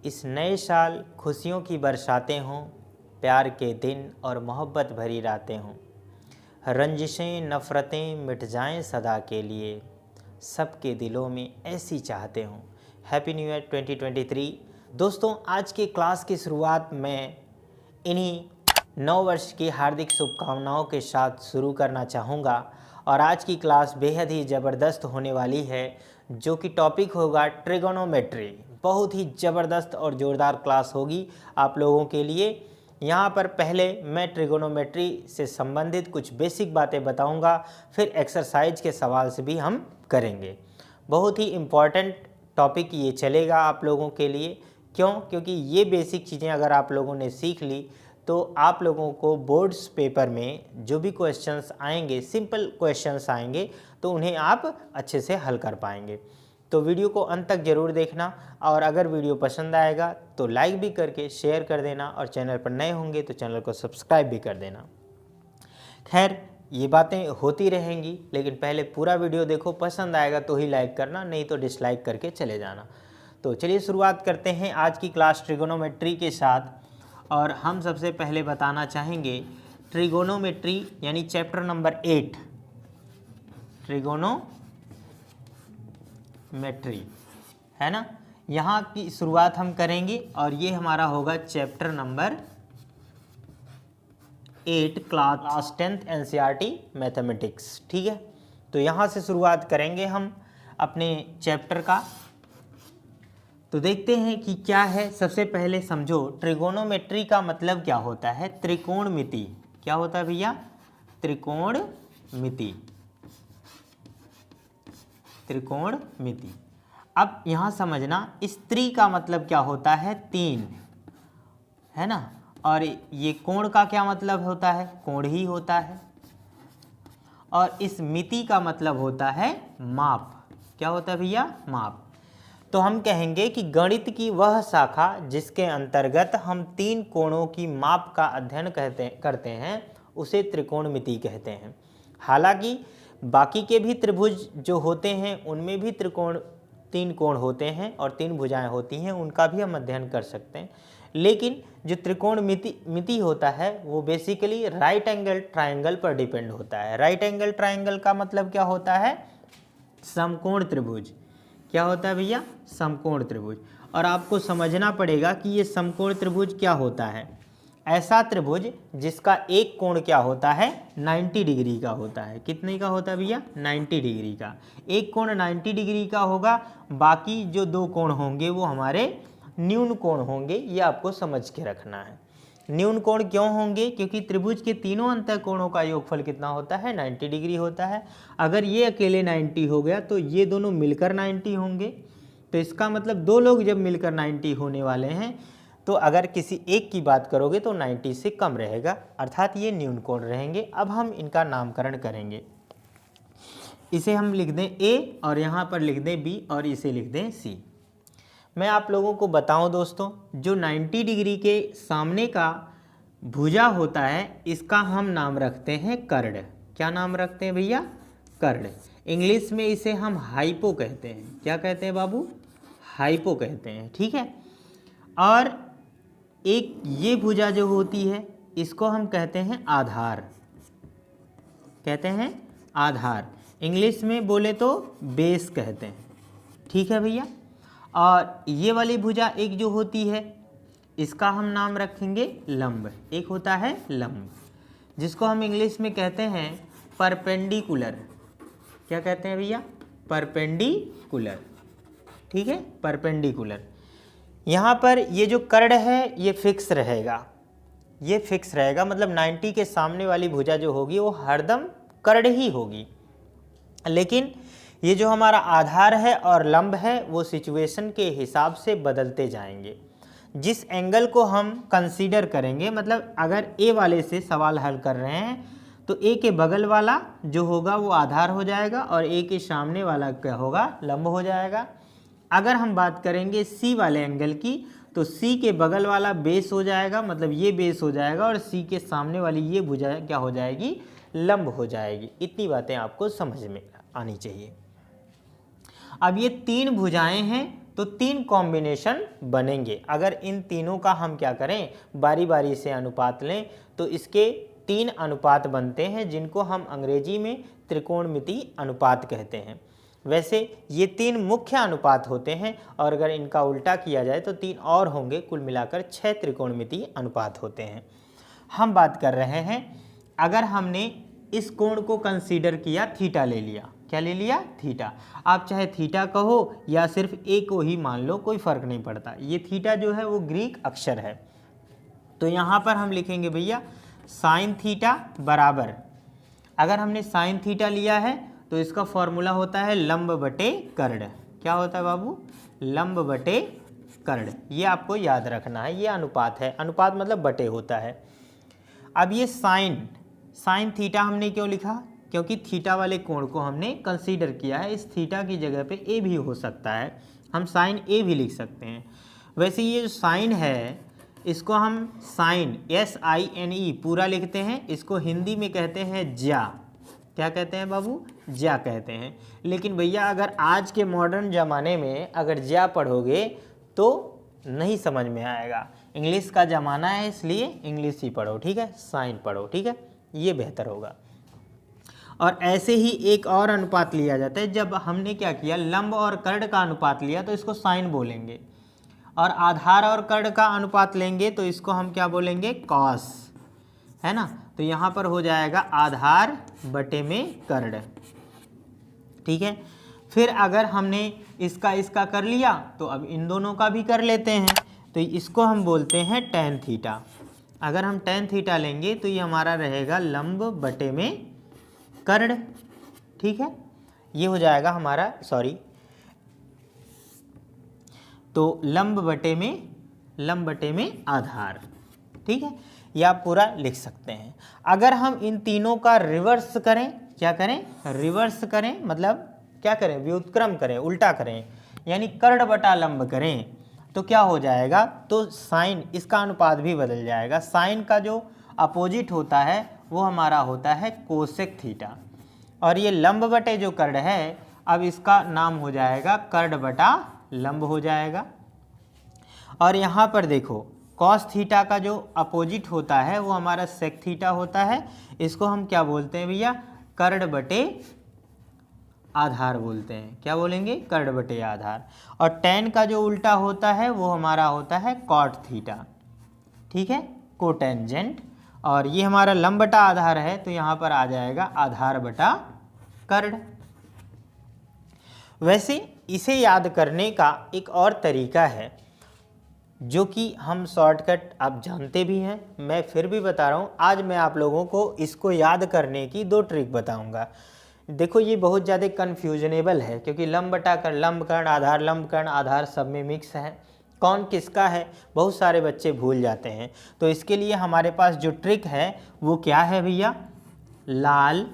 इस नए साल खुशियों की बरसातें हों, प्यार के दिन और मोहब्बत भरी रातें हों, रंजिशें नफ़रतें मिट जाएं सदा के लिए, सबके दिलों में ऐसी चाहते हों। Happy new year 2023। दोस्तों, आज के क्लास की शुरुआत में इन्हीं नव वर्ष की हार्दिक शुभकामनाओं के साथ शुरू करना चाहूँगा। और आज की क्लास बेहद ही ज़बरदस्त होने वाली है, जो कि टॉपिक होगा ट्रिगोनोमेट्री। बहुत ही ज़बरदस्त और ज़ोरदार क्लास होगी आप लोगों के लिए। यहाँ पर पहले मैं ट्रिगोनोमेट्री से संबंधित कुछ बेसिक बातें बताऊँगा, फिर एक्सरसाइज के सवाल से भी हम करेंगे। बहुत ही इम्पॉर्टेंट टॉपिक ये चलेगा आप लोगों के लिए। क्यों? क्योंकि ये बेसिक चीज़ें अगर आप लोगों ने सीख ली तो आप लोगों को बोर्ड्स पेपर में जो भी क्वेश्चंस आएंगे, सिंपल क्वेश्चंस आएंगे, तो उन्हें आप अच्छे से हल कर पाएंगे। तो वीडियो को अंत तक ज़रूर देखना, और अगर वीडियो पसंद आएगा तो लाइक भी करके शेयर कर देना, और चैनल पर नए होंगे तो चैनल को सब्सक्राइब भी कर देना। खैर, ये बातें होती रहेंगी, लेकिन पहले पूरा वीडियो देखो, पसंद आएगा तो ही लाइक करना, नहीं तो डिसलाइक करके चले जाना। तो चलिए शुरुआत करते हैं आज की क्लास ट्रिगोनोमेट्री के साथ। और हम सबसे पहले बताना चाहेंगे ट्रिगोनोमेट्री यानी चैप्टर नंबर 8 ट्रिगोनोमेट्री है ना। यहाँ की शुरुआत हम करेंगे और ये हमारा होगा chapter number 8 class 10th NCERT mathematics. ठीक है, तो यहाँ से शुरुआत करेंगे हम अपने चैप्टर का। तो देखते हैं कि क्या है। सबसे पहले समझो ट्रिगोनोमेट्री का मतलब क्या होता है। त्रिकोणमिति क्या होता है भैया? त्रिकोणमिति। त्रिकोणमिति। अब यहाँ समझना, स्त्री का मतलब क्या होता है? तीन, है ना। और ये कोण का क्या मतलब होता है? कोण ही होता है। और इस मिति का मतलब होता है माप। क्या होता है भैया? माप। तो हम कहेंगे कि गणित की वह शाखा जिसके अंतर्गत हम तीन कोणों की माप का अध्ययन करते हैं उसे त्रिकोणमिति कहते हैं। हालांकि बाकी के भी त्रिभुज जो होते हैं उनमें भी तीन कोण होते हैं और तीन भुजाएं होती हैं, उनका भी हम अध्ययन कर सकते हैं। लेकिन जो त्रिकोणमिति होता है वो बेसिकली राइट एंगल ट्राइंगल पर डिपेंड होता है। राइट एंगल ट्राइंगल का मतलब क्या होता है? समकोण त्रिभुज। क्या होता है भैया? समकोण त्रिभुज। और आपको समझना पड़ेगा कि ये समकोण त्रिभुज क्या होता है। ऐसा त्रिभुज जिसका एक कोण क्या होता है? 90 डिग्री का होता है। कितने का होता है भैया? 90 डिग्री का। एक कोण 90 डिग्री का होगा, बाकी जो दो कोण होंगे वो हमारे न्यून कोण होंगे। ये आपको समझ के रखना है। न्यून कोण क्यों होंगे? क्योंकि त्रिभुज के तीनों अंतः कोणों का योगफल कितना होता है? 90 डिग्री होता है। अगर ये अकेले 90 हो गया तो ये दोनों मिलकर 90 होंगे। तो इसका मतलब दो लोग जब मिलकर 90 होने वाले हैं, तो अगर किसी एक की बात करोगे तो 90 से कम रहेगा, अर्थात ये न्यून कोण रहेंगे। अब हम इनका नामकरण करेंगे। इसे हम लिख दें ए, और यहाँ पर लिख दें बी, और इसे लिख दें सी। मैं आप लोगों को बताऊं दोस्तों, जो 90 डिग्री के सामने का भुजा होता है इसका हम नाम रखते हैं कर्ण। क्या नाम रखते हैं भैया? कर्ण। इंग्लिश में इसे हम हाइपो कहते हैं। क्या कहते हैं बाबू? हाइपो कहते हैं। ठीक है। और एक ये भुजा जो होती है इसको हम कहते हैं आधार। कहते हैं आधार। इंग्लिश में बोले तो बेस कहते हैं। ठीक है भैया। और ये वाली भुजा एक जो होती है इसका हम नाम रखेंगे लंब। एक होता है लंब, जिसको हम इंग्लिश में कहते हैं परपेंडिकुलर। क्या कहते हैं भैया? परपेंडिकुलर। ठीक है, परपेंडिकुलर। यहाँ पर ये जो कर्ण है ये फिक्स रहेगा। ये फिक्स रहेगा, मतलब 90 के सामने वाली भुजा जो होगी वो हरदम कर्ण ही होगी। लेकिन ये जो हमारा आधार है और लंब है वो सिचुएशन के हिसाब से बदलते जाएंगे। जिस एंगल को हम कंसीडर करेंगे, मतलब अगर ए वाले से सवाल हल कर रहे हैं तो ए के बगल वाला जो होगा वो आधार हो जाएगा और ए के सामने वाला क्या होगा? लंब हो जाएगा। अगर हम बात करेंगे सी वाले एंगल की तो सी के बगल वाला बेस हो जाएगा, मतलब ये बेस हो जाएगा, और सी के सामने वाली ये भुजा क्या हो जाएगी? लंब हो जाएगी। इतनी बातें आपको समझ में आनी चाहिए। अब ये तीन भुजाएं हैं तो 3 कॉम्बिनेशन बनेंगे। अगर इन तीनों का हम क्या करें, बारी बारी से अनुपात लें तो इसके 3 अनुपात बनते हैं, जिनको हम अंग्रेजी में त्रिकोणमिति अनुपात कहते हैं। वैसे ये 3 मुख्य अनुपात होते हैं और अगर इनका उल्टा किया जाए तो 3 और होंगे, कुल मिलाकर 6 त्रिकोणमिति अनुपात होते हैं। हम बात कर रहे हैं अगर हमने इस कोण को कंसीडर किया, थीटा ले लिया, क्या ले लिया, थीटा। आप चाहे थीटा कहो या सिर्फ ए को ही मान लो, कोई फर्क नहीं पड़ता। ये थीटा जो है वो ग्रीक अक्षर है, तो यहाँ पर हम लिखेंगे भैया साइन थीटा बराबर, अगर हमने साइन थीटा लिया है तो इसका फॉर्मूला होता है लंब बटे कर्ण। क्या होता है बाबू, लंब बटे कर्ण। ये आपको याद रखना है, ये अनुपात है, अनुपात मतलब बटे होता है। अब ये साइन थीटा हमने क्यों लिखा, क्योंकि थीटा वाले कोण को हमने कंसीडर किया है। इस थीटा की जगह पे ए भी हो सकता है, हम साइन ए भी लिख सकते हैं। वैसे ये जो साइन है इसको हम साइन SINE पूरा लिखते हैं, इसको हिंदी में कहते हैं ज्या। क्या कहते हैं बाबू, ज्या कहते हैं। लेकिन भैया अगर आज के मॉडर्न ज़माने में अगर ज्या पढ़ोगे तो नहीं समझ में आएगा, इंग्लिश का ज़माना है इसलिए इंग्लिश ही पढ़ो, ठीक है, साइन पढ़ो, ठीक है, ये बेहतर होगा। और ऐसे ही एक और अनुपात लिया जाता है, जब हमने क्या किया, लंब और कर्ण का अनुपात लिया तो इसको साइन बोलेंगे, और आधार और कर्ण का अनुपात लेंगे तो इसको हम क्या बोलेंगे, कॉस, है ना। तो यहाँ पर हो जाएगा आधार बटे में कर्ण, ठीक है। फिर अगर हमने इसका कर लिया तो अब इन दोनों का भी कर लेते हैं, तो इसको हम बोलते हैं टेन थीटा। अगर हम टेन थीटा लेंगे तो ये हमारा रहेगा लंब बटे में कर्ण, ठीक है। ये हो जाएगा हमारा, तो लंब बटे में आधार, ठीक है। ये आप पूरा लिख सकते हैं। अगर हम इन तीनों का रिवर्स करें, क्या करें, रिवर्स करें, मतलब क्या करें, व्युत्क्रम करें, उल्टा करें, यानी कर्ण बटा लंब करें, तो क्या हो जाएगा, तो साइन, इसका अनुपात भी बदल जाएगा। साइन का जो अपोजिट होता है वो हमारा होता है कोसेक थीटा, और ये लंब बटे जो कर्ण है, अब इसका नाम हो जाएगा कर्ण बटा लंब हो जाएगा। और यहाँ पर देखो कॉस थीटा का जो अपोजिट होता है वो हमारा सेक थीटा होता है, इसको हम क्या बोलते हैं भैया, कर्ण बटे आधार बोलते हैं। क्या बोलेंगे, कर्ण बटे आधार। और टेन का जो उल्टा होता है वो हमारा होता है कॉट थीटा, ठीक है, कोटेंजेंट। और ये हमारा लंब बटा आधार है तो यहाँ पर आ जाएगा आधार बटा कर्ण। वैसे इसे याद करने का एक और तरीका है जो कि हम शॉर्टकट आप जानते भी हैं, मैं फिर भी बता रहा हूँ। आज मैं आप लोगों को इसको याद करने की 2 ट्रिक बताऊँगा। देखो ये बहुत ज़्यादा कन्फ्यूजनेबल है, क्योंकि लंब बटा कर्ण, लंब कर्ण आधार, लंब कर्ण आधार सब में मिक्स है, कौन किसका है बहुत सारे बच्चे भूल जाते हैं। तो इसके लिए हमारे पास जो ट्रिक है वो क्या है भैया, लाल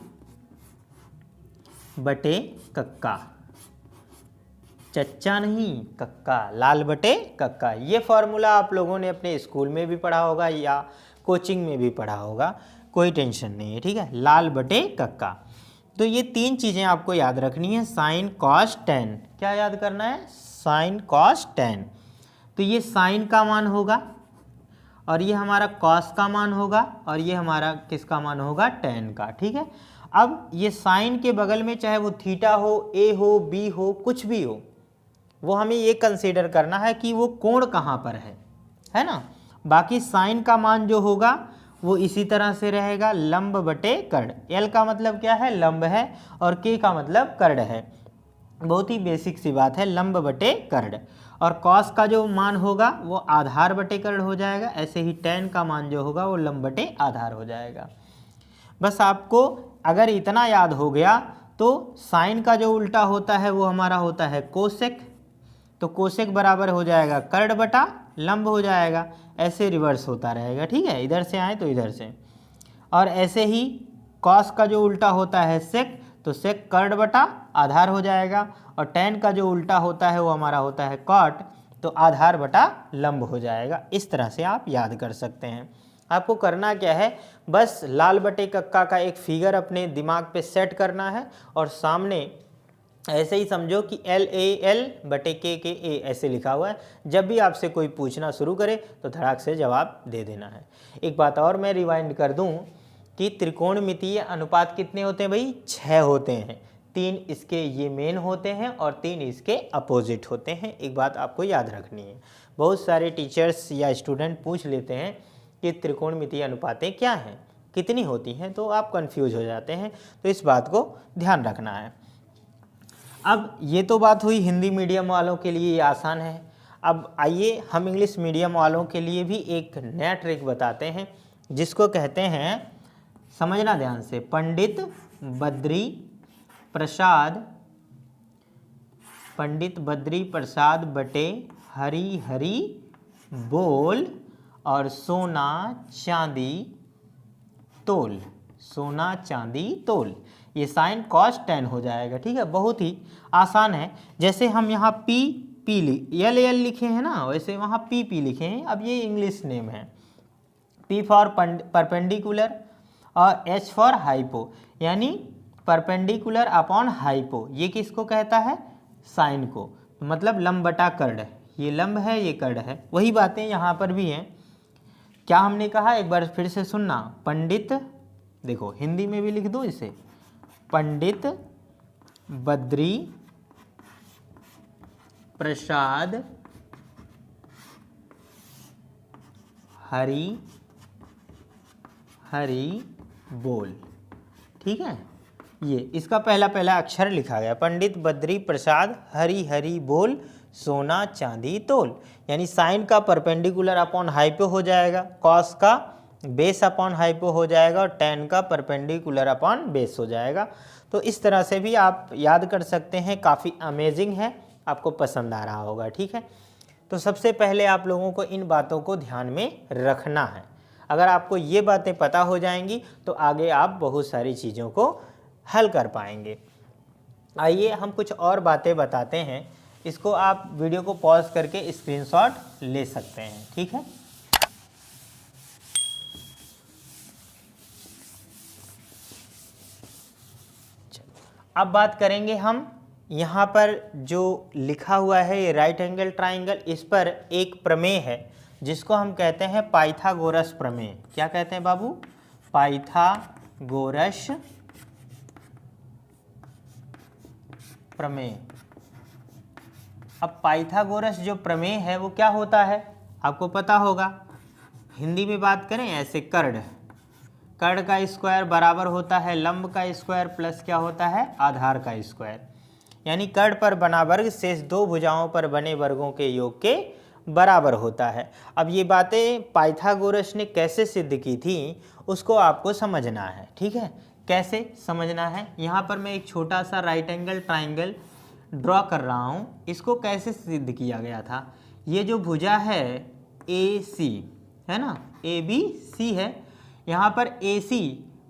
बटे कक्का, चच्चा नहीं कक्का, लाल बटे कक्का। ये फॉर्मूला आप लोगों ने अपने स्कूल में भी पढ़ा होगा या कोचिंग में भी पढ़ा होगा, कोई टेंशन नहीं है, ठीक है, लाल बटे कक्का। तो ये 3 चीज़ें आपको याद रखनी है, साइन कॉस टेन। क्या याद करना है, साइन कॉस टेन। तो ये साइन का मान होगा और ये हमारा कॉस का मान होगा और ये हमारा किसका मान होगा, टेन का, ठीक है। अब ये साइन के बगल में चाहे वो थीटा हो, ए हो, बी हो, कुछ भी हो, वो हमें ये कंसीडर करना है कि वो कोण कहाँ पर है ना। बाकी साइन का मान जो होगा वो इसी तरह से रहेगा, लंब बटे कर्ण। एल का मतलब क्या है, लंब है, और के का मतलब कर्ण है। बहुत ही बेसिक सी बात है, लंब बटे कर्ण। और कॉस का जो मान होगा वो आधार बटे कर्ण हो जाएगा, ऐसे ही टेन का मान जो होगा वो लंब बटे आधार हो जाएगा। बस आपको अगर इतना याद हो गया तो साइन का जो उल्टा होता है वो हमारा होता है कोसेक, तो कोसेक बराबर हो जाएगा कर्ण बटा लंब हो जाएगा, ऐसे रिवर्स होता रहेगा, ठीक है, इधर से आए तो इधर से। और ऐसे ही कॉस का जो उल्टा होता है सेक, तो सेक कर्ण बटा आधार हो जाएगा, और टेन का जो उल्टा होता है वो हमारा होता है कॉट, तो आधार बटा लंब हो जाएगा। इस तरह से आप याद कर सकते हैं। आपको करना क्या है, बस लाल बटे कक्का का एक फिगर अपने दिमाग पे सेट करना है और सामने ऐसे ही समझो कि LAL/KKA ऐसे लिखा हुआ है। जब भी आपसे कोई पूछना शुरू करे तो धड़ाक से जवाब दे देना है। एक बात और मैं रिवाइंड कर दूं कि त्रिकोणमितीय अनुपात कितने होते हैं भाई? 6 होते हैं। 3 इसके ये मेन होते हैं और 3 इसके अपोजिट होते हैं। एक बात आपको याद रखनी है, बहुत सारे टीचर्स या स्टूडेंट पूछ लेते हैं कि त्रिकोणमितीय अनुपातें क्या हैं, कितनी होती हैं, तो आप कंफ्यूज हो जाते हैं। तो इस बात को ध्यान रखना है। अब ये तो बात हुई हिंदी मीडियम वालों के लिए, ये आसान है। अब आइए हम इंग्लिश मीडियम वालों के लिए भी एक नया ट्रिक बताते हैं, जिसको कहते हैं, समझना ध्यान से, पंडित बद्री प्रसाद बटे हरी हरी बोल और सोना चांदी तोल। सोना चांदी तोल, ये साइन cos 10 हो जाएगा। ठीक है, बहुत ही आसान है। जैसे हम यहाँ एल लिखे हैं ना, वैसे वहाँ पी लिखे हैं। अब ये इंग्लिश नेम है। P फॉर परपेंडिकुलर और H फॉर हाइपो, यानी परपेंडिकुलर अपॉन हाइपो। ये किसको कहता है? साइन को, मतलब लंब बटा कर्ण। ये लंब है, ये कर्ण है। वही बातें यहाँ पर भी हैं। क्या हमने कहा, एक बार फिर से सुनना। पंडित, देखो हिंदी में भी लिख दो इसे, पंडित बद्री प्रसाद हरी हरी बोल। ठीक है, ये इसका पहला अक्षर लिखा गया, पंडित बद्री प्रसाद हरी हरी बोल सोना चांदी तोल। यानी साइन का परपेंडिकुलर अपॉन हाइपो हो जाएगा, कॉस का बेस अपॉन हाइपो हो जाएगा और टेन का परपेंडिकुलर अपॉन बेस हो जाएगा। तो इस तरह से भी आप याद कर सकते हैं। काफ़ी अमेजिंग है, आपको पसंद आ रहा होगा। ठीक है, तो सबसे पहले आप लोगों को इन बातों को ध्यान में रखना है। अगर आपको ये बातें पता हो जाएंगी तो आगे आप बहुत सारी चीज़ों को हल कर पाएंगे। आइए हम कुछ और बातें बताते हैं। इसको आप वीडियो को पॉज करके स्क्रीनशॉट ले सकते हैं। ठीक है, अब बात करेंगे हम, यहाँ पर जो लिखा हुआ है ये राइट एंगल ट्राइंगल, इस पर एक प्रमेय है जिसको हम कहते हैं पाइथागोरस प्रमेय। क्या कहते हैं बाबू? पाइथागोरस प्रमेय। अब पाइथागोरस जो प्रमेय है वो क्या होता है आपको पता होगा। हिंदी में बात करें ऐसे, कर्ण का स्क्वायर बराबर होता है लंब का स्क्वायर प्लस क्या होता है? आधार का स्क्वायर। यानी कर्ण पर बना वर्ग शेष दो भुजाओं पर बने वर्गों के योग के बराबर होता है। अब ये बातें पाइथागोरस ने कैसे सिद्ध की थी उसको आपको समझना है। ठीक है, कैसे समझना है? यहाँ पर मैं एक छोटा सा राइट एंगल ट्राइंगल ड्रॉ कर रहा हूँ। इसको कैसे सिद्ध किया गया था? ये जो भुजा है AC है ना, ABC है, यहाँ पर AC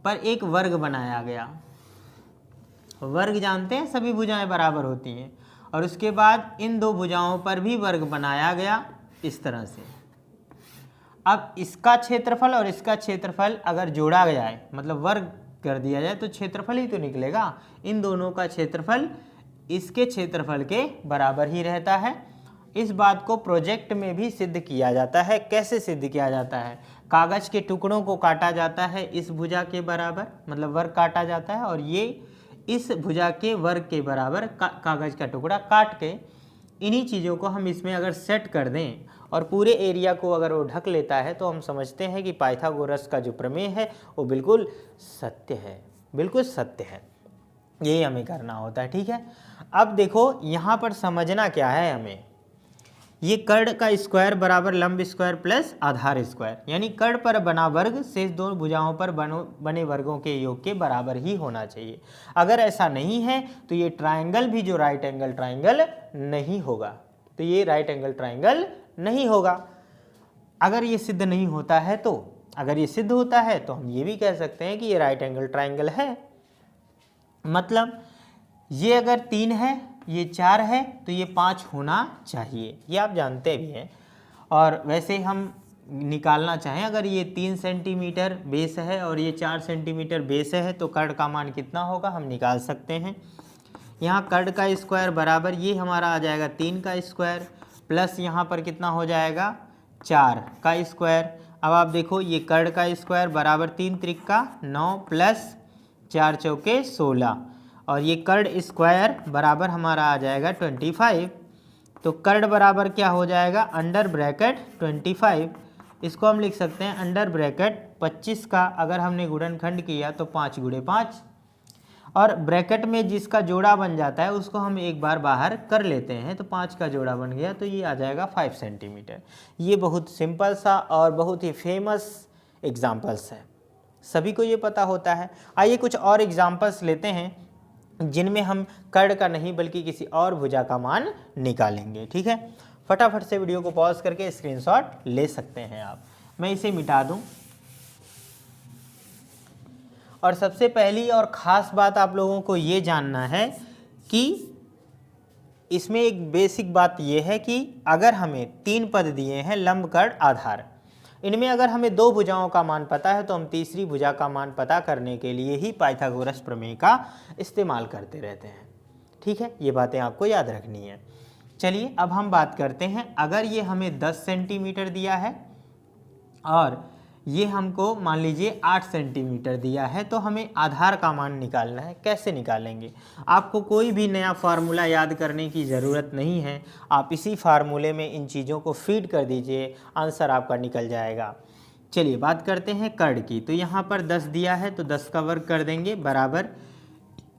पर एक वर्ग बनाया गया। वर्ग जानते हैं सभी भुजाएं बराबर होती हैं, और उसके बाद इन दो भुजाओं पर भी वर्ग बनाया गया इस तरह से। अब इसका क्षेत्रफल और इसका क्षेत्रफल अगर जोड़ा जाए, मतलब वर्ग कर दिया जाए, तो क्षेत्रफल ही तो निकलेगा। इन दोनों का क्षेत्रफल इसके क्षेत्रफल के बराबर ही रहता है। इस बात को प्रोजेक्ट में भी सिद्ध किया जाता है। कैसे सिद्ध किया जाता है? कागज के टुकड़ों को काटा जाता है इस भुजा के बराबर, मतलब वर्ग काटा जाता है, और ये इस भुजा के वर्ग के बराबर कागज का टुकड़ा काट के, इन्हीं चीज़ों को हम इसमें अगर सेट कर दें और पूरे एरिया को अगर वो ढक लेता है, तो हम समझते हैं कि पाइथागोरस का जो प्रमेय है वो बिल्कुल सत्य है, बिल्कुल सत्य है। यही हमें करना होता है। ठीक है, अब देखो यहाँ पर समझना क्या है हमें। ये कर्ण का स्क्वायर बराबर लंब स्क्वायर प्लस आधार स्क्वायर, यानी कर्ण पर बना वर्ग शेष दो भुजाओं पर बने वर्गों के योग के बराबर ही होना चाहिए। अगर ऐसा नहीं है तो ये ट्राइंगल भी जो राइट एंगल ट्राइंगल नहीं होगा। तो ये राइट एंगल ट्राइंगल नहीं होगा। अगर ये सिद्ध नहीं होता है तो, अगर ये सिद्ध होता है तो हम ये भी कह सकते हैं कि ये राइट एंगल ट्राइंगल है। मतलब ये अगर 3 है, ये 4 है, तो ये 5 होना चाहिए। ये आप जानते भी हैं। और वैसे हम निकालना चाहें, अगर ये 3 सेंटीमीटर बेस है और ये 4 सेंटीमीटर बेस है, तो कर्ण का मान कितना होगा हम निकाल सकते हैं। यहाँ कर्ड का स्क्वायर बराबर ये हमारा आ जाएगा 3 का स्क्वायर प्लस यहाँ पर कितना हो जाएगा 4 का स्क्वायर। अब आप देखो ये कर्ड का स्क्वायर बराबर 3 त्रिका 9 प्लस 4 चौके 16 और ये कर्ड स्क्वायर बराबर हमारा आ जाएगा 25। तो कर्ड बराबर क्या हो जाएगा अंडर ब्रैकेट 25, इसको हम लिख सकते हैं अंडर ब्रैकेट 25 का अगर हमने गुणनखंड किया तो 5 गुणे 5 और ब्रैकेट में जिसका जोड़ा बन जाता है उसको हम एक बार बाहर कर लेते हैं तो 5 का जोड़ा बन गया तो ये आ जाएगा 5 सेंटीमीटर। ये बहुत सिंपल सा और बहुत ही फेमस एग्जाम्पल्स है, सभी को ये पता होता है। आइए कुछ और एग्जाम्पल्स लेते हैं जिनमें हम कर्ड का नहीं बल्कि किसी और भुजा का मान निकालेंगे। ठीक है, फटाफट से वीडियो को पॉज करके स्क्रीनशॉट ले सकते हैं आप। मैं इसे मिटा दूं और सबसे पहली और ख़ास बात आप लोगों को ये जानना है कि इसमें एक बेसिक बात ये है कि अगर हमें 3 पद दिए हैं लंब कर्ड आधार, इनमें अगर हमें 2 भुजाओं का मान पता है तो हम तीसरी भुजा का मान पता करने के लिए ही पाइथागोरस प्रमेय का इस्तेमाल करते रहते हैं। ठीक है, ये बातें आपको याद रखनी है। चलिए अब हम बात करते हैं, अगर ये हमें 10 सेंटीमीटर दिया है और ये हमको मान लीजिए 8 सेंटीमीटर दिया है तो हमें आधार का मान निकालना है। कैसे निकालेंगे? आपको कोई भी नया फार्मूला याद करने की ज़रूरत नहीं है, आप इसी फार्मूले में इन चीज़ों को फीड कर दीजिए, आंसर आपका निकल जाएगा। चलिए बात करते हैं कर्ड की। तो यहाँ पर 10 दिया है तो 10 का वर्ग कर देंगे बराबर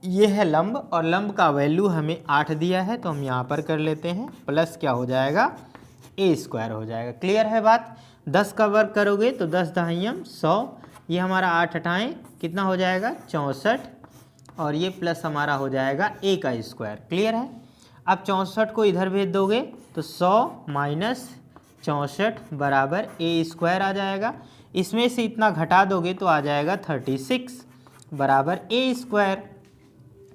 ये है लंब और लंब का वैल्यू हमें 8 दिया है तो हम यहाँ पर कर लेते हैं प्लस क्या हो जाएगा a स्क्वायर हो जाएगा। क्लियर है बात? 10 का वर्ग करोगे तो 10 दहाइयम 100, ये हमारा 8 हटाएँ कितना हो जाएगा 64 और ये प्लस हमारा हो जाएगा a का स्क्वायर। क्लियर है? अब 64 को इधर भेज दोगे तो 100 माइनस 64 बराबर a स्क्वायर आ जाएगा। इसमें से इतना घटा दोगे तो आ जाएगा 36 बराबर a स्क्वायर।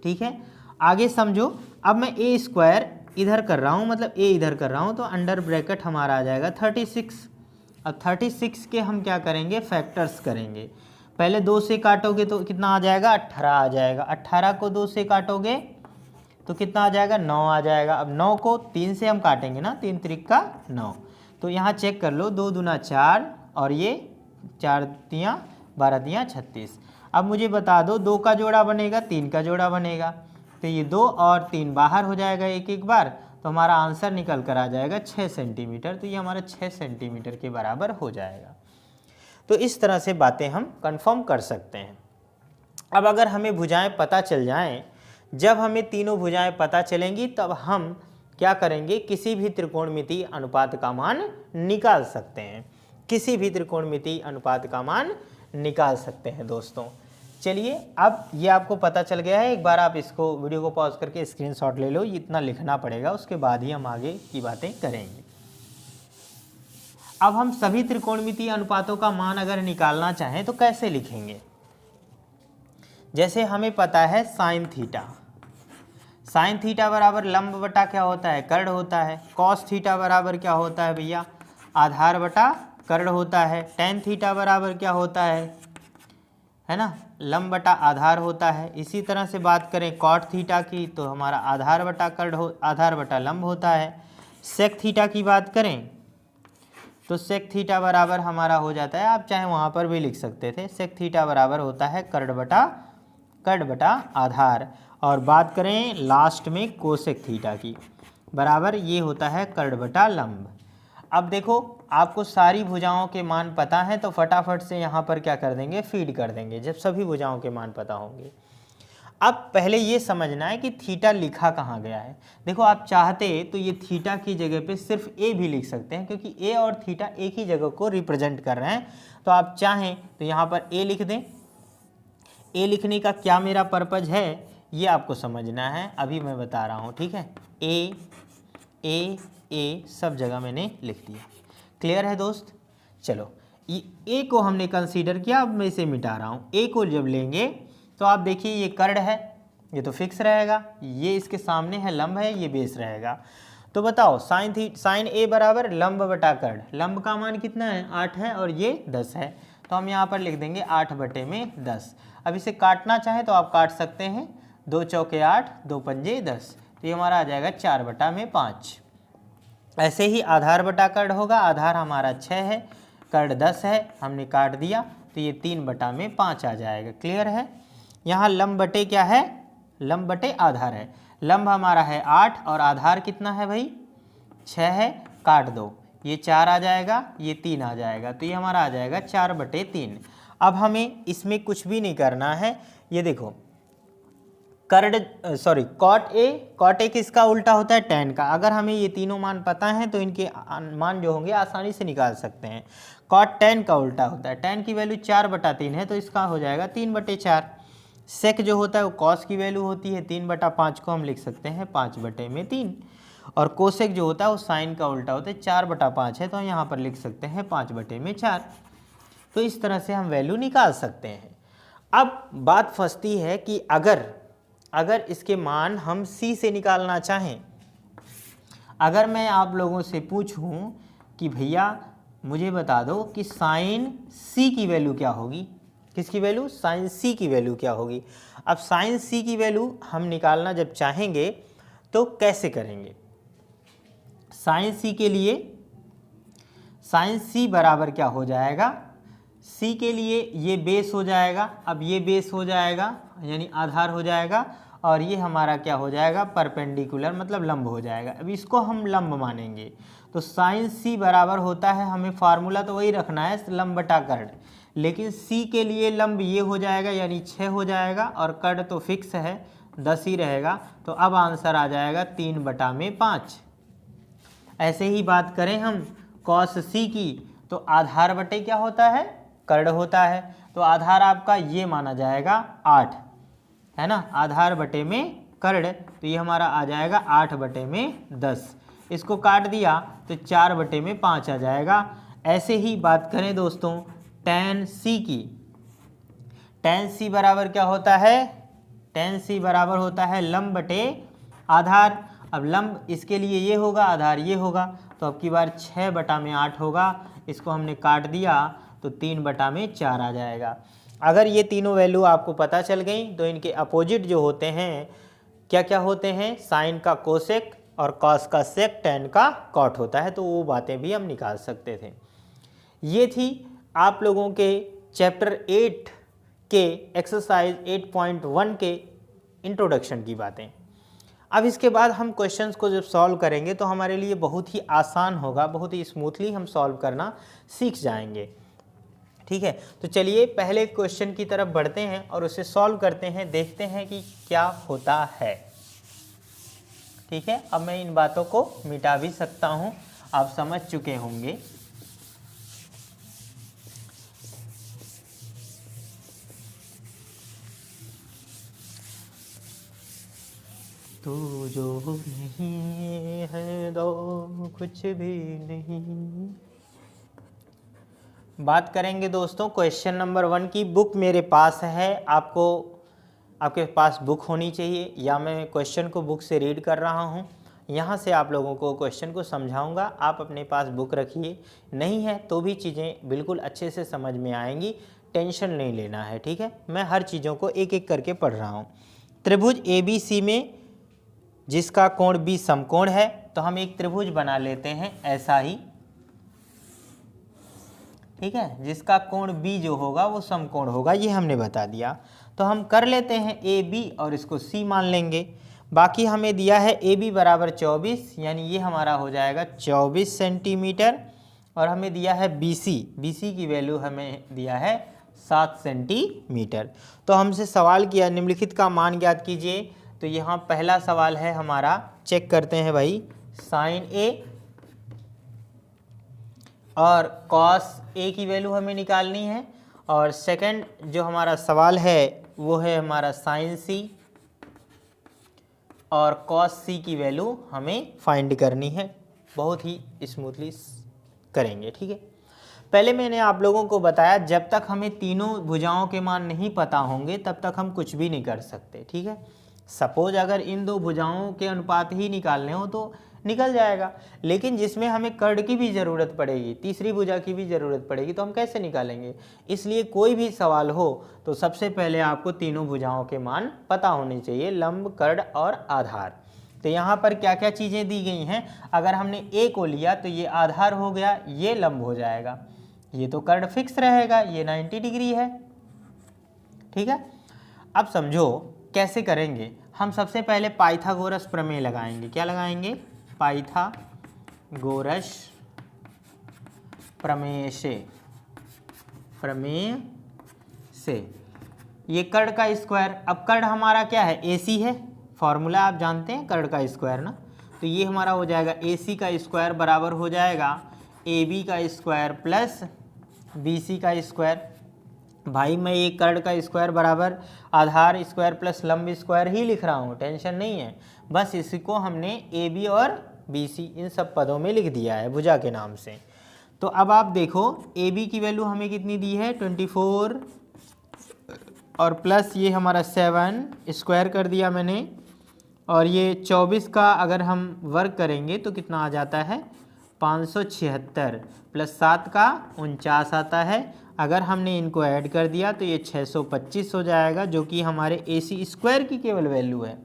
ठीक है, आगे समझो। अब मैं a स्क्वायर इधर कर रहा हूँ, मतलब a इधर कर रहा हूँ, तो अंडर ब्रैकेट हमारा आ जाएगा 36। अब 36 के हम क्या करेंगे फैक्टर्स करेंगे। पहले 2 से काटोगे तो कितना आ जाएगा 18 आ जाएगा। 18 को 2 से काटोगे तो कितना आ जाएगा 9 आ जाएगा। अब 9 को 3 से हम काटेंगे ना, 3 त्रिका 9, तो यहाँ चेक कर लो 2 दूना 4 और ये 4 तियाँ 12 तियाँ 36। अब मुझे बता दो 2 का जोड़ा बनेगा 3 का जोड़ा बनेगा, तो ये 2 और 3 बाहर हो जाएगा एक एक बार, तो हमारा आंसर निकल कर आ जाएगा 6 सेंटीमीटर। तो ये हमारा 6 सेंटीमीटर के बराबर हो जाएगा। तो इस तरह से बातें हम कंफर्म कर सकते हैं। अब अगर हमें भुजाएं पता चल जाएं, जब हमें तीनों भुजाएं पता चलेंगी तब हम क्या करेंगे, किसी भी त्रिकोणमितीय अनुपात का मान निकाल सकते हैं। किसी भी त्रिकोणमितीय अनुपात का मान निकाल सकते हैं दोस्तों। चलिए अब ये आपको पता चल गया है, एक बार आप इसको वीडियो को पॉज करके स्क्रीनशॉट ले लो, इतना लिखना पड़ेगा, उसके बाद ही हम आगे की बातें करेंगे। अब हम सभी त्रिकोणमितीय अनुपातों का मान अगर निकालना चाहें तो कैसे लिखेंगे? जैसे हमें पता है साइन थीटा, साइन थीटा बराबर लंब बटा क्या होता है कर्ड होता है। कॉस थीटा बराबर क्या होता है भैया आधार बटा कर्ड होता है। टेन थीटा बराबर क्या होता है ना लंब बटा आधार होता है। इसी तरह से बात करें कॉट थीटा की तो हमारा आधार बटा कर्ड आधार बटा लंब होता है। सेक थीटा की बात करें तो सेक थीटा बराबर हमारा हो जाता है, आप चाहे वहाँ पर भी लिख सकते थे, सेक थीटा बराबर होता है कर्ड बटा आधार। और बात करें लास्ट में कोसेक थीटा की, बराबर ये होता है कर्ड बटा लंब। अब देखो आपको सारी भुजाओं के मान पता है तो फटाफट से यहाँ पर क्या कर देंगे फीड कर देंगे जब सभी भुजाओं के मान पता होंगे। अब पहले ये समझना है कि थीटा लिखा कहाँ गया है। देखो आप चाहते तो ये थीटा की जगह पे सिर्फ ए भी लिख सकते हैं, क्योंकि ए और थीटा एक ही जगह को रिप्रेजेंट कर रहे हैं। तो आप चाहें तो यहाँ पर ए लिख दें। ए लिखने का क्या मेरा पर्पज है ये आपको समझना है, अभी मैं बता रहा हूँ। ठीक है, ए ए ए सब जगह मैंने लिख दिया। क्लियर है दोस्त? चलो ए को हमने कंसीडर किया, अब मैं इसे मिटा रहा हूँ। ए को जब लेंगे तो आप देखिए ये कर्ड है, ये तो फिक्स रहेगा, ये इसके सामने है लंब है, ये बेस रहेगा। तो बताओ साइन ए बराबर लंब बटा कर्ड, लंब का मान कितना है 8 है और ये 10 है, तो हम यहाँ पर लिख देंगे 8 बटे में 10। अब इसे काटना चाहे तो आप काट सकते हैं, 2 चौके 8, 2 पंजे 10, तो ये हमारा आ जाएगा 4/5। ऐसे ही आधार बटा कर्ण होगा, आधार हमारा 6 है, कर्ण 10 है, हमने काट दिया तो ये 3/5 आ जाएगा। क्लियर है। यहाँ लंब बटे क्या है, लंब बटे आधार है। लंब हमारा है 8 और आधार कितना है भाई 6 है, काट दो, ये 4 आ जाएगा, ये 3 आ जाएगा, तो ये हमारा आ जाएगा 4/3। अब हमें इसमें कुछ भी नहीं करना है। ये देखो कॉट ए किसका उल्टा होता है, tan का। अगर हमें ये तीनों मान पता हैं तो इनके मान जो होंगे आसानी से निकाल सकते हैं। कॉट tan का उल्टा होता है, tan की वैल्यू 4/3 है तो इसका हो जाएगा 3/4। सेक जो होता है वो कॉस की वैल्यू होती है, 3/5 को हम लिख सकते हैं 5/3। और कोसेक जो होता है वो साइन का उल्टा होता है, 4/5 है तो यहाँ पर लिख सकते हैं 5/4। तो इस तरह से हम वैल्यू निकाल सकते हैं। अब बात फंसती है कि अगर इसके मान हम c से निकालना चाहें, अगर मैं आप लोगों से पूछूं कि भैया मुझे बता दो कि साइन c की वैल्यू क्या होगी, किसकी वैल्यू, साइन c की वैल्यू क्या होगी। अब साइन c की वैल्यू हम निकालना जब चाहेंगे तो कैसे करेंगे। साइन c के लिए साइन c बराबर क्या हो जाएगा, c के लिए ये बेस हो जाएगा, अब ये बेस हो जाएगा यानी आधार हो जाएगा, और ये हमारा क्या हो जाएगा परपेंडिकुलर मतलब लंब हो जाएगा। अब इसको हम लंब मानेंगे तो साइन c बराबर होता है, हमें फार्मूला तो वही रखना है लंब बटा कर्ण, लेकिन c के लिए लंब ये हो जाएगा यानी 6 हो जाएगा, और कर्ण तो फिक्स है 10 ही रहेगा, तो अब आंसर आ जाएगा 3/5। ऐसे ही बात करें हम कॉस c की तो आधार बटे क्या होता है, कर्ण होता है, तो आधार आपका ये माना जाएगा 8 है ना, आधार बटे में कर्ण, तो ये हमारा आ जाएगा 8/10। इसको काट दिया तो 4/5 आ जाएगा। ऐसे ही बात करें दोस्तों tan c की, tan c बराबर क्या होता है, tan c बराबर होता है लंब बटे आधार। अब लंब इसके लिए ये होगा, आधार ये होगा, तो अब की बार 6/8 होगा, इसको हमने काट दिया तो 3/4 आ जाएगा। अगर ये तीनों वैल्यू आपको पता चल गई तो इनके अपोजिट जो होते हैं क्या क्या होते हैं, साइन का कोसेक और कॉस का सेक, tan का कॉट होता है, तो वो बातें भी हम निकाल सकते थे। ये थी आप लोगों के चैप्टर 8 के एक्सरसाइज 8.1 के इंट्रोडक्शन की बातें। अब इसके बाद हम क्वेश्चंस को जब सॉल्व करेंगे तो हमारे लिए बहुत ही आसान होगा, बहुत ही स्मूथली हम सॉल्व करना सीख जाएंगे। ठीक है, तो चलिए पहले क्वेश्चन की तरफ बढ़ते हैं और उसे सॉल्व करते हैं, देखते हैं कि क्या होता है। ठीक है, अब मैं इन बातों को मिटा भी सकता हूं, आप समझ चुके होंगे। तू जो नहीं है दो कुछ भी नहीं। बात करेंगे दोस्तों क्वेश्चन नंबर 1 की। बुक मेरे पास है, आपके पास बुक होनी चाहिए, या मैं क्वेश्चन को बुक से रीड कर रहा हूँ, यहाँ से आप लोगों को क्वेश्चन को समझाऊंगा। आप अपने पास बुक रखिए, नहीं है तो भी चीज़ें बिल्कुल अच्छे से समझ में आएंगी, टेंशन नहीं लेना है। ठीक है, मैं हर चीज़ों को एक एक करके पढ़ रहा हूँ। त्रिभुज ABC में जिसका कोण B समकोण है, तो हम एक त्रिभुज बना लेते हैं ऐसा ही। ठीक है, जिसका कोण B जो होगा वो समकोण होगा, ये हमने बता दिया। तो हम कर लेते हैं AB और इसको C मान लेंगे। बाकी हमें दिया है AB बराबर 24, यानी ये हमारा हो जाएगा 24 सेंटीमीटर, और हमें दिया है BC की वैल्यू हमें दिया है 7 सेंटीमीटर। तो हमसे सवाल किया निम्नलिखित का मान ज्ञात कीजिए। तो यहाँ पहला सवाल है हमारा, चेक करते हैं भाई, साइन A और कॉस A की वैल्यू हमें निकालनी है, और सेकंड जो हमारा सवाल है वो है हमारा साइन C और कॉस C की वैल्यू हमें फाइंड करनी है। बहुत ही स्मूथली करेंगे। ठीक है, पहले मैंने आप लोगों को बताया जब तक हमें तीनों भुजाओं के मान नहीं पता होंगे तब तक हम कुछ भी नहीं कर सकते। ठीक है, सपोज अगर इन दो भुजाओं के अनुपात ही निकालने हो तो निकल जाएगा, लेकिन जिसमें हमें कर्ण की भी ज़रूरत पड़ेगी, तीसरी भुजा की भी ज़रूरत पड़ेगी, तो हम कैसे निकालेंगे। इसलिए कोई भी सवाल हो तो सबसे पहले आपको तीनों भुजाओं के मान पता होने चाहिए, लंब, कर्ण और आधार। तो यहाँ पर क्या क्या चीज़ें दी गई हैं, अगर हमने ए को लिया तो ये आधार हो गया, ये लंब हो जाएगा, ये तो कर्ण फिक्स रहेगा, ये 90 डिग्री है। ठीक है, अब समझो कैसे करेंगे। हम सबसे पहले पाइथागोरस प्रमेय लगाएंगे। क्या लगाएंगे? पाइथागोरस प्रमेय से ये कर्ण का स्क्वायर। अब कर्ण हमारा क्या है? AC है, फॉर्मूला आप जानते हैं कर्ण का स्क्वायर ना। तो ये हमारा हो जाएगा AC का स्क्वायर बराबर हो जाएगा AB का स्क्वायर प्लस BC का स्क्वायर। भाई मैं ये कर्ण का स्क्वायर बराबर आधार स्क्वायर प्लस लंब स्क्वायर ही लिख रहा हूँ, टेंशन नहीं है। बस इसको हमने AB और BC इन सब पदों में लिख दिया है भुजा के नाम से। तो अब आप देखो AB की वैल्यू हमें कितनी दी है? 24 और प्लस ये हमारा 7 स्क्वायर कर दिया मैंने, और ये 24 का अगर हम वर्ग करेंगे तो कितना आ जाता है? 576 प्लस 7 का 49 आता है। अगर हमने इनको ऐड कर दिया तो ये 625 हो जाएगा, जो कि हमारे AC स्क्वायर की केवल वैल्यू है।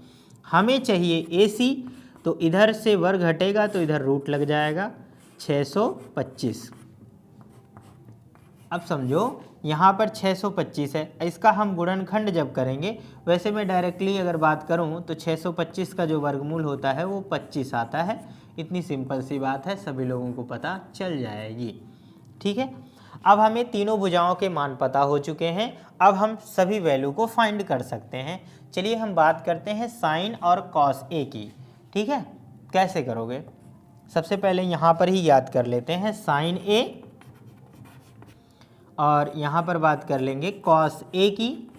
हमें चाहिए AC, तो इधर से वर्ग हटेगा तो इधर रूट लग जाएगा 625। अब समझो यहाँ पर 625 है, इसका हम गुणनखंड जब करेंगे, वैसे मैं डायरेक्टली अगर बात करूँ तो 625 का जो वर्गमूल होता है वो 25 आता है। इतनी सिंपल सी बात है, सभी लोगों को पता चल जाएगी। ठीक है, अब हमें तीनों भुजाओं के मान पता हो चुके हैं। अब हम सभी वैल्यू को फाइंड कर सकते हैं। चलिए हम बात करते हैं साइन और कॉस ए की। ठीक है, कैसे करोगे? सबसे पहले यहाँ पर ही याद कर लेते हैं साइन ए, और यहाँ पर बात कर लेंगे कॉस ए की।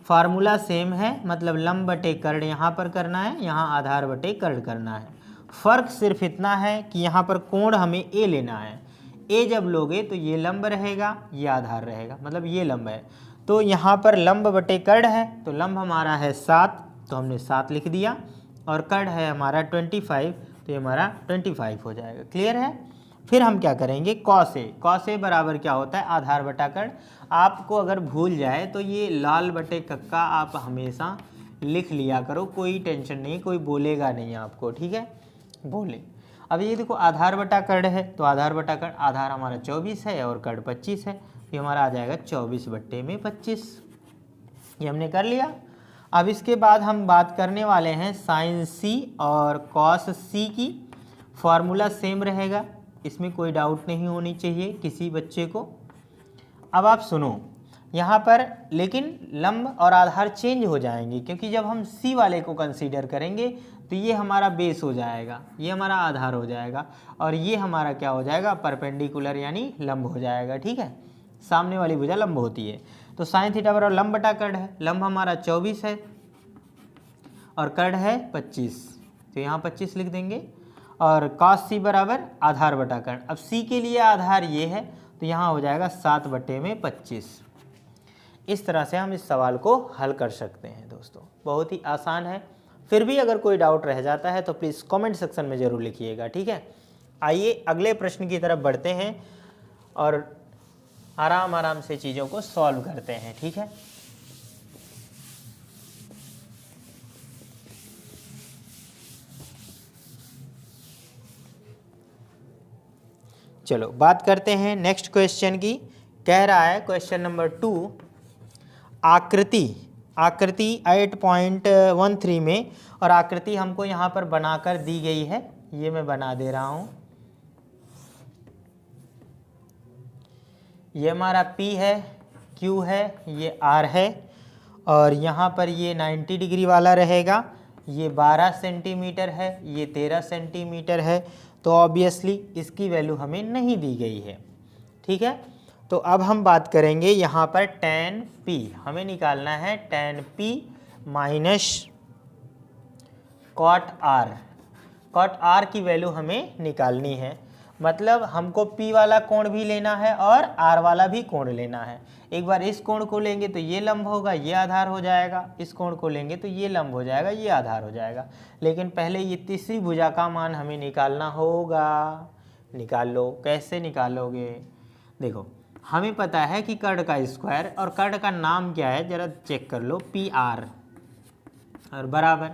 फार्मूला सेम है, मतलब लंब बटे कर्ण यहाँ पर करना है, यहाँ आधार बटे कर्ण करना है। फ़र्क सिर्फ इतना है कि यहाँ पर कोण हमें ए लेना है। ए जब लोगे तो ये लंब रहेगा, ये आधार रहेगा, मतलब ये लंब है। तो यहाँ पर लंब बटे कर्ण है, तो लंब हमारा है 7, तो हमने 7 लिख दिया, और कर्ण है हमारा 25, तो ये हमारा 25 हो जाएगा। क्लियर है? फिर हम क्या करेंगे? Cos A. कॉस ए बराबर क्या होता है? आधार बटा कर्ण। आपको अगर भूल जाए तो ये लाल बटे कक्का आप हमेशा लिख लिया करो, कोई टेंशन नहीं, कोई बोलेगा नहीं आपको। ठीक है, बोले। अब ये देखो आधार बटा कर्ण है, तो आधार बटा कर्ण, आधार हमारा 24 है और कर्ण 25 है, ये हमारा आ जाएगा 24 बट्टे में 25। ये हमने कर लिया। अब इसके बाद हम बात करने वाले हैं साइन सी और कॉस सी की। फॉर्मूला सेम रहेगा, इसमें कोई डाउट नहीं होनी चाहिए किसी बच्चे को। अब आप सुनो यहाँ पर, लेकिन लंब और आधार चेंज हो जाएंगे, क्योंकि जब हम सी वाले को कंसीडर करेंगे तो ये हमारा बेस हो जाएगा, ये हमारा आधार हो जाएगा, और ये हमारा क्या हो जाएगा? परपेंडिकुलर यानी लंब हो जाएगा। ठीक है, सामने वाली भुजा लंब होती है। तो साइन थीटा बराबर लंब बटा कर्ण है। लंब हमारा 24 है और कर्ण है 25, तो यहाँ 25 लिख देंगे। और कॉस सी बराबर आधार बटा कर्ण। अब सी के लिए आधार ये है, तो यहाँ हो जाएगा 7 बटे में 25। इस तरह से हम इस सवाल को हल कर सकते हैं दोस्तों, बहुत ही आसान है। फिर भी अगर कोई डाउट रह जाता है तो प्लीज़ कमेंट सेक्शन में ज़रूर लिखिएगा। ठीक है, आइए अगले प्रश्न की तरफ बढ़ते हैं और आराम आराम से चीज़ों को सॉल्व करते हैं। ठीक है, चलो बात करते हैं नेक्स्ट क्वेश्चन की। कह रहा है क्वेश्चन नंबर 2, आकृति 8.13 में, और आकृति हमको यहाँ पर बनाकर दी गई है, ये मैं बना दे रहा हूँ। ये हमारा P है, Q है, ये R है, और यहाँ पर ये 90 डिग्री वाला रहेगा। ये 12 सेंटीमीटर है, ये 13 सेंटीमीटर है, तो ऑब्वियसली इसकी वैल्यू हमें नहीं दी गई है। ठीक है, तो अब हम बात करेंगे यहाँ पर tan P, हमें निकालना है tan P minus cot R। cot R की वैल्यू हमें निकालनी है। मतलब हमको P वाला कोण भी लेना है और R वाला भी कोण लेना है। एक बार इस कोण को लेंगे तो ये लंब होगा, ये आधार हो जाएगा, इस कोण को लेंगे तो ये लंब हो जाएगा, ये आधार हो जाएगा। लेकिन पहले ये तीसरी भुजा का मान हमें निकालना होगा। निकाल लो। कैसे निकालोगे? देखो, हमें पता है कि कर्ण का स्क्वायर, और कर्ण का नाम क्या है जरा चेक कर लो, PR, और बराबर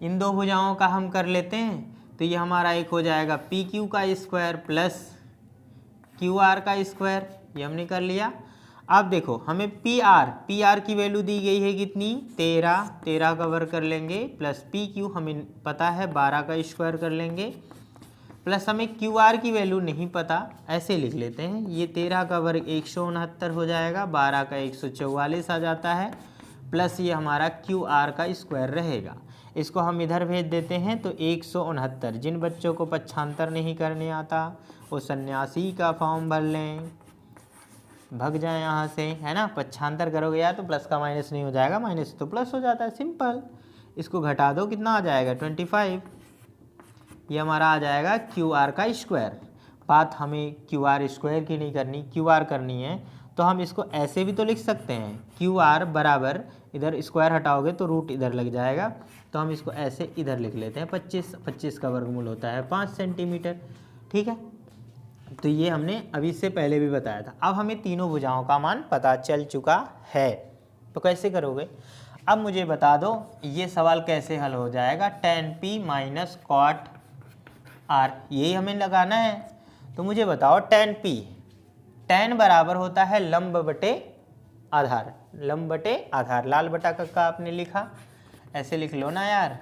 इन दो भुजाओं का हम कर लेते हैं तो ये हमारा एक हो जाएगा PQ का स्क्वायर प्लस QR का स्क्वायर, ये हमने कर लिया। अब देखो हमें PR की वैल्यू दी गई है कितनी, 13 का वर्ग कर लेंगे, प्लस PQ हमें पता है 12 का स्क्वायर कर लेंगे, प्लस हमें QR की वैल्यू नहीं पता, ऐसे लिख लेते हैं, ये 13 का वर्ग 169 हो जाएगा, 12 का 144 आ जाता है, प्लस ये हमारा QR का स्क्वायर रहेगा। इसको हम इधर भेज देते हैं तो 169। जिन बच्चों को पक्षांतर नहीं करने आता वो सन्यासी का फॉर्म भर लें, भग जाए यहाँ से, है ना। पक्षांतर करोगे यार तो प्लस का माइनस नहीं हो जाएगा, माइनस तो प्लस हो जाता है, सिंपल। इसको घटा दो, कितना आ जाएगा 25। ये हमारा आ जाएगा QR का स्क्वायर। बात हमें QR स्क्वायर की नहीं करनी, QR करनी है, तो हम इसको ऐसे भी तो लिख सकते हैं, QR बराबर, इधर स्क्वायर हटाओगे तो रूट इधर लग जाएगा, तो हम इसको ऐसे इधर लिख लेते हैं 25 का वर्गमूल होता है 5 सेंटीमीटर, ठीक है। तो ये हमने अभी से पहले भी बताया था। अब हमें तीनों भुजाओं का मान पता चल चुका है, तो कैसे करोगे? अब मुझे बता दो ये सवाल कैसे हल हो जाएगा। tan P minus cot R, यही हमें लगाना है। तो मुझे बताओ tan P, tan बराबर होता है लंब बटे आधार, लंब बटे आधार, लाल बटा कक्का आपने लिखा, ऐसे लिख लो ना यार,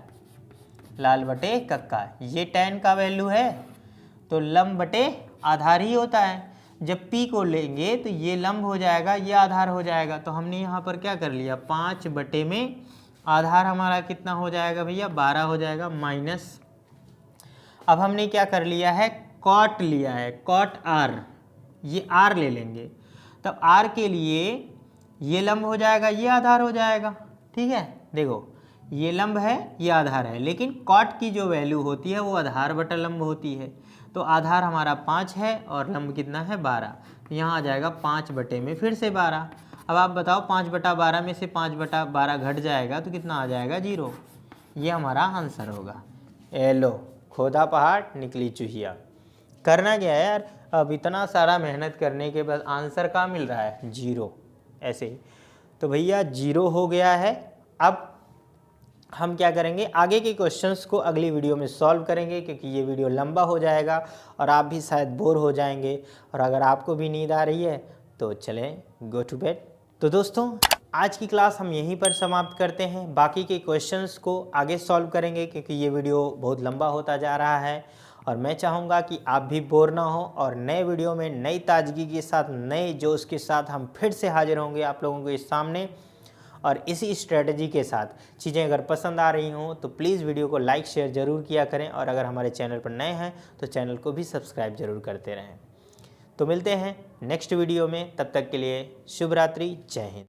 लाल बटे कक्का। ये tan का वैल्यू है तो लंब बटे आधार ही होता है। जब P को लेंगे तो ये लंब हो जाएगा, ये आधार हो जाएगा, तो हमने यहाँ पर क्या कर लिया, 5 बटे में आधार हमारा कितना हो जाएगा भैया, 12 हो जाएगा, माइनस। अब हमने क्या कर लिया है, कॉट लिया है, कॉट R, ये R ले लेंगे, तब R के लिए ये लंब हो जाएगा, ये आधार हो जाएगा, ठीक है। देखो ये लंब है, ये आधार है, लेकिन कॉट की जो वैल्यू होती है वो आधार बटा लंब होती है, तो आधार हमारा 5 है और लंब कितना है 12, तो यहाँ आ जाएगा 5 बटे में फिर से 12। अब आप बताओ 5 बटा 12 में से 5 बटा 12 घट जाएगा तो कितना आ जाएगा, 0। ये हमारा आंसर होगा। ए लो, खोदा पहाड़ निकली चूहिया। करना क्या है यार, अब इतना सारा मेहनत करने के बाद आंसर क्या मिल रहा है, 0, ऐसे ही। तो भैया 0 हो गया है। अब हम क्या करेंगे, आगे के क्वेश्चंस को अगली वीडियो में सॉल्व करेंगे, क्योंकि ये वीडियो लंबा हो जाएगा और आप भी शायद बोर हो जाएंगे, और अगर आपको भी नींद आ रही है तो चलें गो टू बेड। तो दोस्तों आज की क्लास हम यहीं पर समाप्त करते हैं, बाकी के क्वेश्चंस को आगे सॉल्व करेंगे, क्योंकि ये वीडियो बहुत लंबा होता जा रहा है और मैं चाहूँगा कि आप भी बोर ना हो, और नए वीडियो में नई ताजगी के साथ, नए जोश के साथ हम फिर से हाजिर होंगे आप लोगों के सामने, और इसी स्ट्रेटजी के साथ। चीज़ें अगर पसंद आ रही हों तो प्लीज़ वीडियो को लाइक शेयर ज़रूर किया करें, और अगर हमारे चैनल पर नए हैं तो चैनल को भी सब्सक्राइब ज़रूर करते रहें। तो मिलते हैं नेक्स्ट वीडियो में, तब तक के लिए शुभ रात्रि, जय हिंद।